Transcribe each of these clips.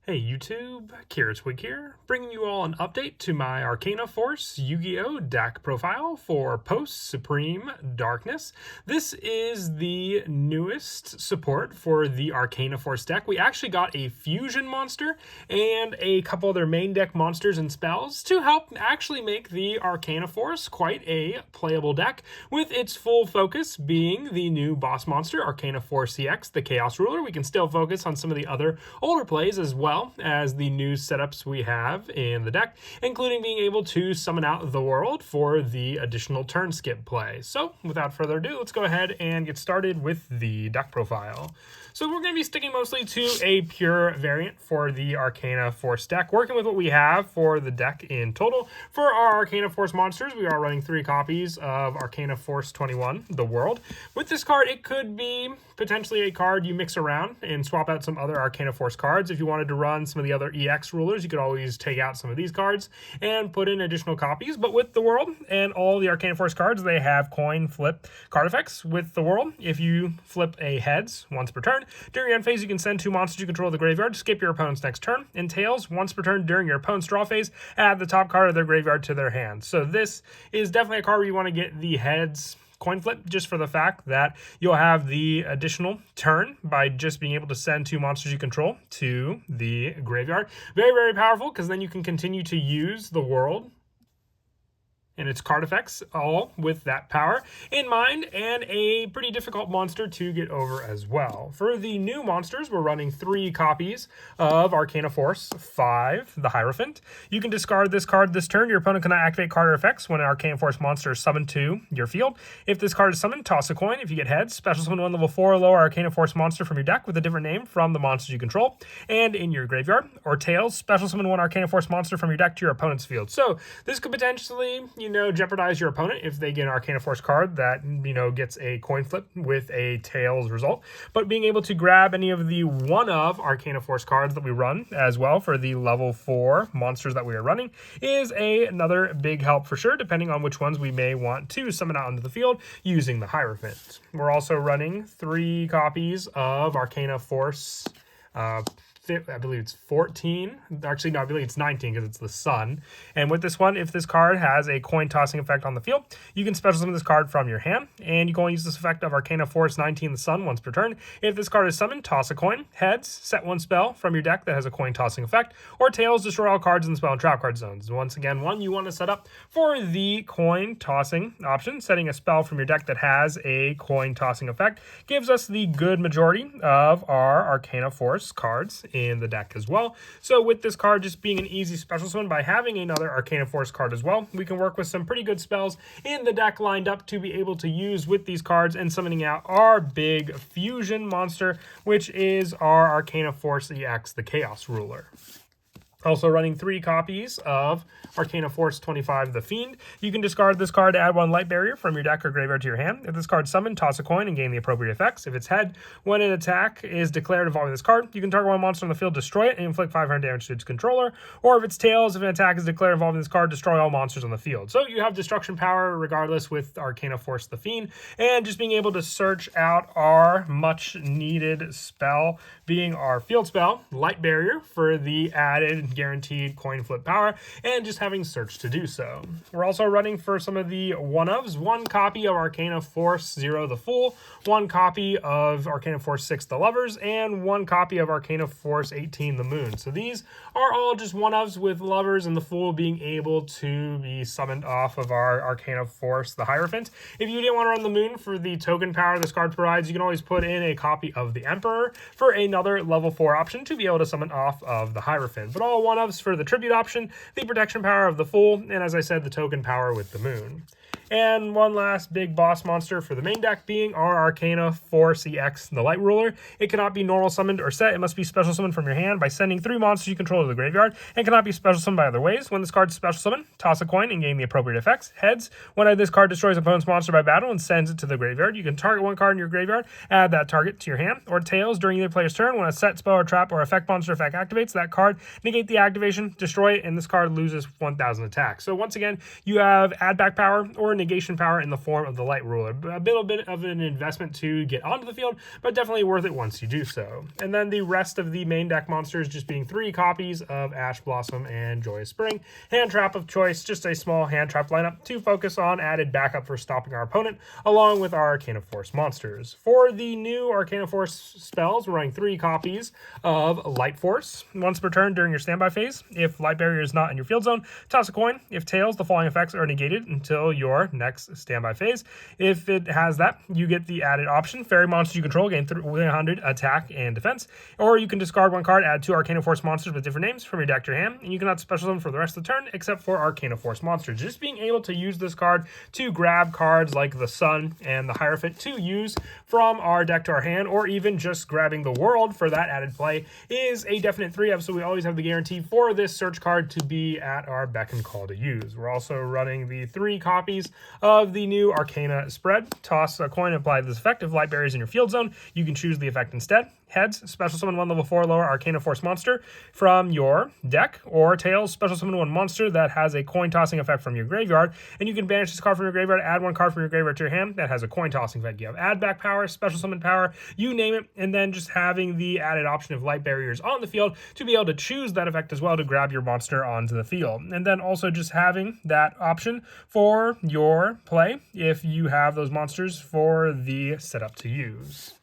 Hey YouTube, Twig here, bringing you all an update to my Arcana Force Yu-Gi-Oh! Deck profile for Post-Supreme Darkness. This is the newest support for the Arcana Force deck. We actually got a fusion monster and a couple other main deck monsters and spells to help actually make the Arcana Force quite a playable deck, with its full focus being the new boss monster, Arcana Force EX, the Chaos Ruler. We can still focus on some of the other older plays as well as the new setups we have in the deck, including being able to summon out the world for the additional turn skip play. So without further ado, let's go ahead and get started with the deck profile. So we're going to be sticking mostly to a pure variant for the Arcana Force deck, working with what we have for the deck in total. For our Arcana Force monsters, we are running 3 copies of Arcana Force 21, the World. With this card, it could be potentially a card you mix around and swap out some other Arcana Force cards. If you wanted to run some of the other EX rulers, you could always take out some of these cards and put in additional copies. But with the World and all the Arcana Force cards, they have coin flip card effects. With the World, if you flip a heads once per turn, during your end phase, you can send 2 monsters you control to the graveyard to skip your opponent's next turn. In tails, once per turn during your opponent's draw phase, add the top card of their graveyard to their hand. So this is definitely a card where you want to get the heads coin flip, just for the fact that you'll have the additional turn by just being able to send 2 monsters you control to the graveyard. Very, very powerful, because then you can continue to use the World and its card effects, all with that power in mind, and a pretty difficult monster to get over as well. For the new monsters, we're running 3 copies of Arcana Force 5, the Hierophant. You can discard this card this turn. Your opponent cannot activate card or effects when an Arcana Force monster is summoned to your field. If this card is summoned, toss a coin. If you get heads, special summon 1 level 4 or lower Arcana Force monster from your deck with a different name from the monsters you control and in your graveyard. Or tails, special summon 1 Arcana Force monster from your deck to your opponent's field. So this could potentially, jeopardize your opponent if they get an Arcana Force card that, gets a coin flip with a tails result. But being able to grab any of the one of Arcana Force cards that we run as well for the level 4 monsters that we are running is another big help for sure, depending on which ones we may want to summon out into the field using the Hierophant. We're also running 3 copies of Arcana Force, I believe it's 14. Actually, no, I believe it's 19 because it's the sun. And with this one, if this card has a coin tossing effect on the field, you can special summon this card from your hand, and you can only use this effect of Arcana Force 19, the sun, once per turn. If this card is summoned, toss a coin. Heads, set 1 spell from your deck that has a coin tossing effect. Or tails, destroy all cards in the spell and trap card zones. Once again, one you want to set up for the coin tossing option. Setting a spell from your deck that has a coin tossing effect gives us the good majority of our Arcana Force cards in the deck as well. So with this card just being an easy special summon, by having another Arcana Force card as well, we can work with some pretty good spells in the deck lined up to be able to use with these cards and summoning out our big fusion monster, which is our Arcana Force EX, the Chaos Ruler. Also running 3 copies of Arcana Force 25, the Fiend. You can discard this card to add 1 light barrier from your deck or graveyard to your hand. If this card is summoned, toss a coin and gain the appropriate effects. If it's head, when an attack is declared involving this card, you can target 1 monster on the field, destroy it, and inflict 500 damage to its controller. Or if it's tails, if an attack is declared involving this card, destroy all monsters on the field. So you have destruction power regardless with Arcana Force the Fiend, and just being able to search out our much needed spell being our field spell, Light Barrier, for the added guaranteed coin flip power, and just having search to do so. We're also running for some of the one-ofs, 1 copy of Arcana Force 0, the Fool, 1 copy of Arcana Force 6, the Lovers, and 1 copy of Arcana Force 18, the Moon. So these are all just one-ofs, with Lovers and the Fool being able to be summoned off of our Arcana Force, the Hierophant. If you didn't want to run the Moon for the token power this card provides, you can always put in a copy of the Emperor for another level 4 option to be able to summon off of the Hierophant. But all one-ofs for the tribute option, the protection power of the Fool, and as I said, the token power with the Moon. And one last big boss monster for the main deck being our Arcana Force EX, the Light Ruler. It cannot be normal summoned or set. It must be special summoned from your hand by sending 3 monsters you control to the graveyard, and cannot be special summoned by other ways. When this card is special summoned, toss a coin and gain the appropriate effects. Heads, when this card destroys opponent's monster by battle and sends it to the graveyard, you can target 1 card in your graveyard, add that target to your hand. Or tails, during either player's turn, when a set, spell, or trap or effect monster effect activates, that card, negate the activation, destroy it, and this card loses 1,000 attack. So once again, you have add back power or negation power in the form of the Light Ruler. A little bit of an investment to get onto the field, but definitely worth it once you do so. And then the rest of the main deck monsters just being 3 copies of Ash Blossom and Joyous Spring. Hand trap of choice, just a small hand trap lineup to focus on added backup for stopping our opponent, along with our Arcana Force monsters. For the new Arcana Force spells, we're running 3 copies of Light Force. Once per turn during your standby phase, if Light Barrier is not in your field zone, toss a coin. If tails, the following effects are negated until your next standby phase. If it has that, you get the added option. Fairy monsters you control gain 300 attack and defense. Or you can discard 1 card, add 2 Arcana Force monsters with different names from your deck to your hand, and you cannot special summon for the rest of the turn except for Arcana Force monsters. Just being able to use this card to grab cards like the Sun and the Hierophant to use from our deck to our hand, or even just grabbing the World for that added play, is a definite 3-up, so we always have the guarantee for this search card to be at our beck and call to use. We're also running the 3 copies of the new Arcana Spread. Toss a coin and apply this effect. If Light Barrier is in your field zone, you can choose the effect instead. Heads, special summon 1 level 4 lower Arcana Force monster from your deck, or tails, special summon 1 monster that has a coin tossing effect from your graveyard, and you can banish this card from your graveyard, add 1 card from your graveyard to your hand that has a coin tossing effect. You have add back power, special summon power, you name it, and then just having the added option of Light Barriers on the field to be able to choose that effect as well to grab your monster onto the field. And then also just having that option for your play if you have those monsters for the setup to use.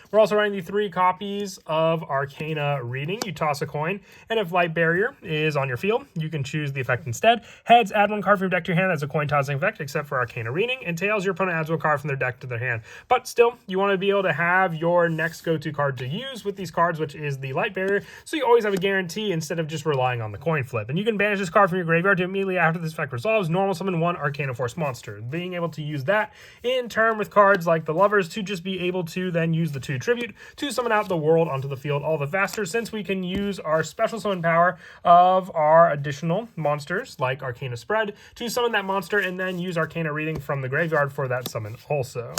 We're also running the 3 copies of Arcana Reading. You toss a coin, and if Light Barrier is on your field, you can choose the effect instead. Heads, add 1 card from your deck to your hand as a coin tossing effect, except for Arcana Reading. And tails, your opponent adds 1 card from their deck to their hand. But still, you want to be able to have your next go-to card to use with these cards, which is the Light Barrier, so you always have a guarantee instead of just relying on the coin flip. And you can banish this card from your graveyard to immediately after this effect resolves, normal summon 1 Arcana Force monster. Being able to use that in turn with cards like the Lovers to just be able to then use the 2 tribute to summon out the World onto the field all the faster, since we can use our special summon power of our additional monsters like Arcana Spread to summon that monster and then use Arcana Reading from the graveyard for that summon also.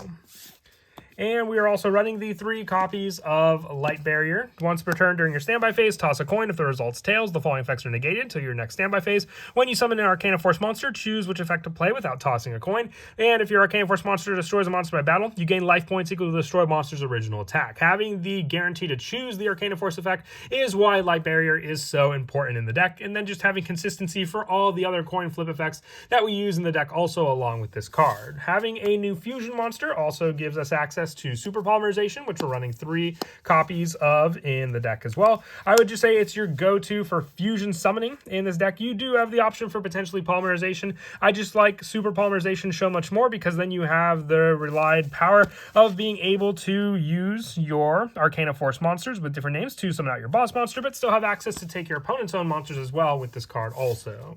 And we are also running the 3 copies of Light Barrier. Once per turn during your standby phase, toss a coin. If the result's tails, the following effects are negated until your next standby phase. When you summon an Arcana Force monster, choose which effect to play without tossing a coin. And if your Arcana Force monster destroys a monster by battle, you gain life points equal to the destroyed monster's original attack. Having the guarantee to choose the Arcana Force effect is why Light Barrier is so important in the deck. And then just having consistency for all the other coin flip effects that we use in the deck also along with this card. Having a new fusion monster also gives us access to Super Polymerization, which we're running 3 copies of in the deck as well. I would just say it's your go-to for fusion summoning in this deck. You do have the option for potentially Polymerization. I just like Super Polymerization so much more because then you have the relied power of being able to use your Arcana Force monsters with different names to summon out your boss monster, but still have access to take your opponent's own monsters as well with this card also.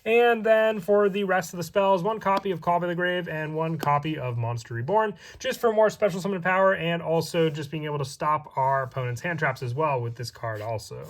And then for the rest of the spells, 1 copy of Call by the Grave and 1 copy of Monster Reborn, just for more special summon power and also just being able to stop our opponent's hand traps as well with this card also.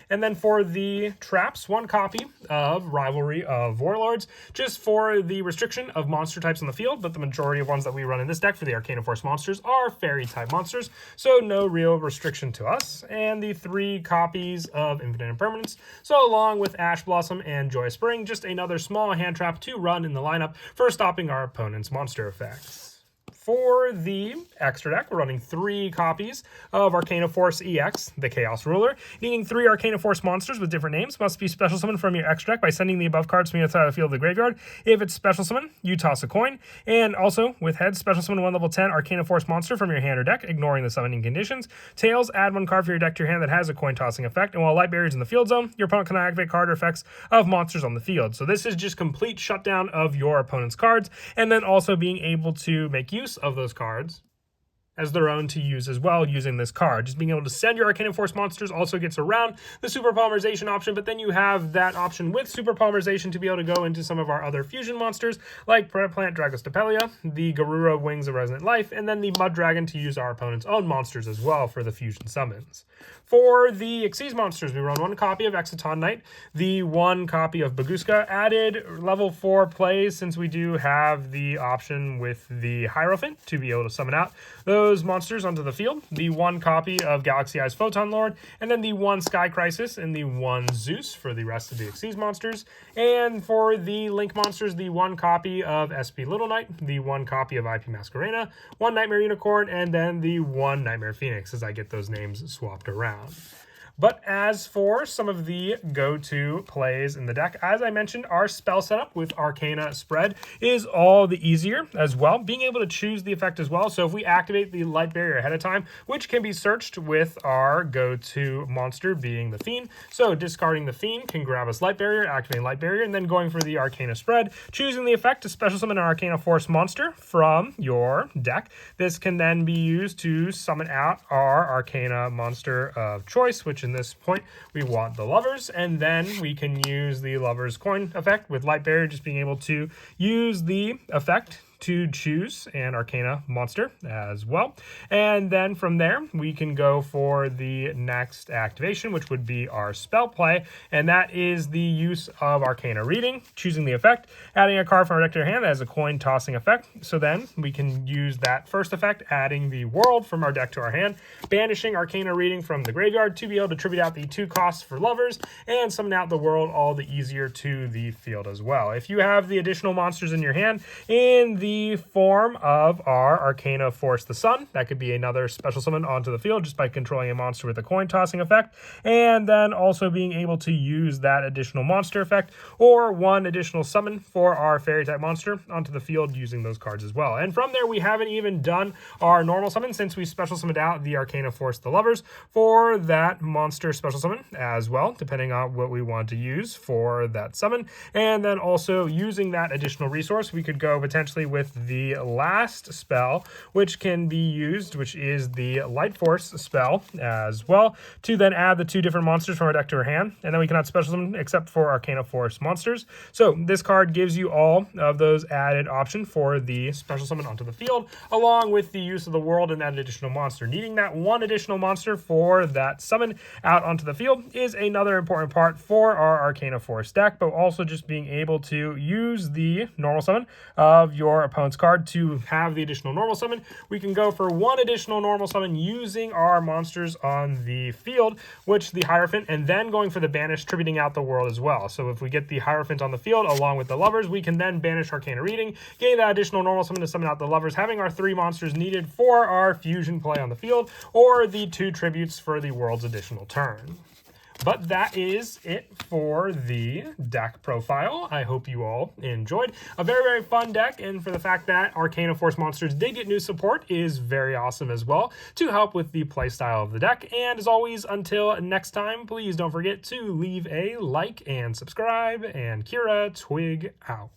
And then for the traps, 1 copy of Rivalry of Warlords, just for the restriction of monster types on the field, but the majority of ones that we run in this deck for the Arcana Force monsters are fairy-type monsters, so no real restriction to us. And the 3 copies of Infinite Impermanence, so along with Ash Blossom and Joyous Spring, just another small hand trap to run in the lineup for stopping our opponent's monster effects. For the extra deck, we're running 3 copies of Arcana Force EX, the Chaos Ruler. Needing 3 Arcana Force monsters with different names must be special summoned from your extra deck by sending the above cards from your side of the field to the graveyard. If it's special summon, you toss a coin. And also, with heads, special summon 1 level 10 Arcana Force monster from your hand or deck, ignoring the summoning conditions. Tails, add 1 card for your deck to your hand that has a coin tossing effect. And while Light Barrier is in the field zone, your opponent cannot activate card or effects of monsters on the field. So this is just complete shutdown of your opponent's cards, and then also being able to make use of those cards as their own to use as well using this card. Just being able to send your Arcana Force monsters also gets around the Super Polymerization option, but then you have that option with Super Polymerization to be able to go into some of our other fusion monsters like Plant Dragostapelia, the Garura Wings of Resonant Life, and then the Mud Dragon to use our opponent's own monsters as well for the fusion summons. For the Xyz monsters, we run 1 copy of Exciton Knight, the 1 copy of Baguska, added level 4 plays since we do have the option with the Hierophant to be able to summon out those those monsters onto the field, the 1 copy of Galaxy Eyes Photon Lord, and then the 1 Sky Crisis and the 1 Zeus for the rest of the Xyz monsters. And for the Link monsters, the 1 copy of SP Little Knight, the 1 copy of IP Masquerena, 1 Nightmare Unicorn, and then the 1 Nightmare Phoenix, as I get those names swapped around. But as for some of the go-to plays in the deck, as I mentioned, our spell setup with Arcana Spread is all the easier as well, being able to choose the effect as well. So if we activate the Light Barrier ahead of time, which can be searched with our go-to monster being the Fiend. So discarding the Fiend can grab us Light Barrier, activating Light Barrier, and then going for the Arcana Spread, choosing the effect to special summon an Arcana Force monster from your deck. This can then be used to summon out our Arcana monster of choice, which in this point we want the Lovers, and then we can use the Lovers coin effect with Light Barrier, just being able to use the effect to choose an Arcana monster as well. And then from there, we can go for the next activation, which would be our spell play. And that is the use of Arcana Reading, choosing the effect, adding a card from our deck to our hand as a coin tossing effect. So then we can use that first effect, adding the World from our deck to our hand, banishing Arcana Reading from the graveyard to be able to tribute out the 2 costs for Lovers, and summon out the World all the easier to the field as well. If you have the additional monsters in your hand in the form of our Arcana Force the Sun, that could be another special summon onto the field just by controlling a monster with a coin tossing effect, and then also being able to use that additional monster effect or 1 additional summon for our fairy type monster onto the field using those cards as well. And from there, we haven't even done our normal summon since we special summoned out the Arcana Force the Lovers for that monster special summon as well, depending on what we want to use for that summon. And then also using that additional resource, we could go potentially with the last spell, which can be used, which is the Light Force spell as well, to then add the 2 different monsters from our deck to our hand, and then we cannot special summon except for Arcana Force monsters. So this card gives you all of those added options for the special summon onto the field, along with the use of the World and that additional monster. Needing that 1 additional monster for that summon out onto the field is another important part for our Arcana Force deck, but also just being able to use the normal summon of your opponent's card to have the additional normal summon. We can go for 1 additional normal summon using our monsters on the field, which the Hierophant, and then going for the banish, tributing out the World as well. So if we get the Hierophant on the field along with the Lovers, we can then banish Arcana Reading, getting that additional normal summon to summon out the Lovers, having our 3 monsters needed for our fusion play on the field, or the 2 tributes for the World's additional turn. But that is it for the deck profile. I hope you all enjoyed. A very, very fun deck, and for the fact that Arcana Force monsters did get new support is very awesome as well to help with the playstyle of the deck. And as always, until next time, please don't forget to leave a like and subscribe, and Kira Twig out.